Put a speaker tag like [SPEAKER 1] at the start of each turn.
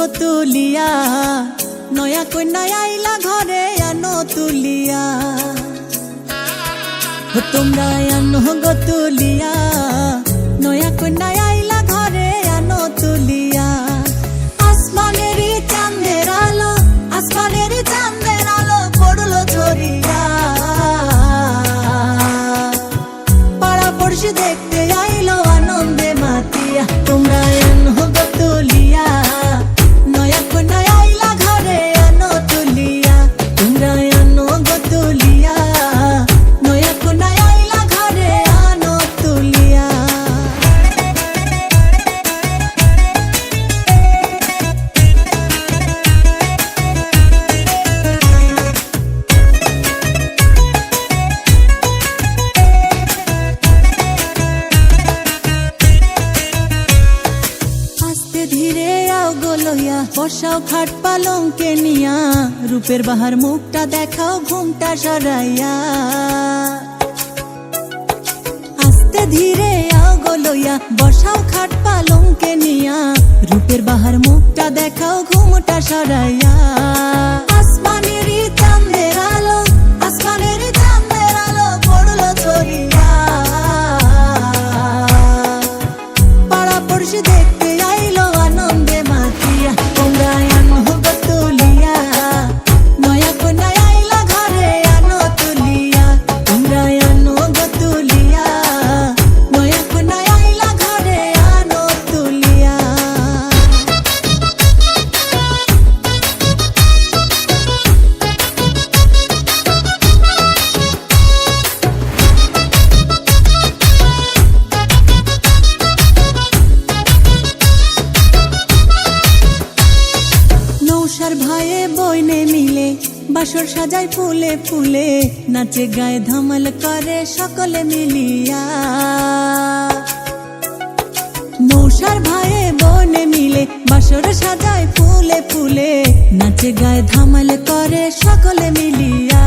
[SPEAKER 1] গো তুলিয়া নয়া কন্যা আইলা ঘরে আনো তুলিয়া তোমরা আনো গো তুলিয়া নয়া কন্যা আইলা ঘরে আনো তুলিয়া আসমানেরই চাঁদের আলো আসমানেরই চাঁদের আলো পড়লো ঝরিয়া পাড়া পড়শি দেখতে আইলো আনন্দে মাতিয়া তোমরা আনো গো তুলিয়া নয়া কন্যা আইলা ঘরে আনো তুলিয়া তোমরা আনো গো তুলিয়া নয়া কন্যা আইলা ঘরে আনো তুলিয়া ধীরে আও গোলইয়া বসাও খাট পালঙ্কে নিয়া রূপের বাহার মুখটা দেখাও ঘুমটা সরাইয়া আস্তে ধীরে আও গোলইয়া বসাও খাট পালঙ্কে নিয়া রূপের বাহার মুখটা দেখাও ঘুমটা সরাইয়া আসমানেরই চাঁদের আলো আসমানেরই চাঁদের আলো পড়লো ঝরিয়া পাড়া পড়শি দেখতে আইলো আনন্দে মাতিয়া তোমরা আনো গো তুলিয়া নয়া কন্যা আইলা ঘরে আনো তুলিয়া তোমরা আনো গো তুলিয়া নয়া কন্যা আইলা ঘরে আনো তুলিয়া নৌসার ভাইয়ে বইনে মিলে বাসর সাজায় ফুলে ফুলে নাচে গায়ে ধমাল করে সকলে মিলিয়া নৌসার ভাইয়ে বইনে মিলে বাসর সাজায় ফুলে ফুলে নাচে গায়ে ধমাল করে সকলে মিলিয়া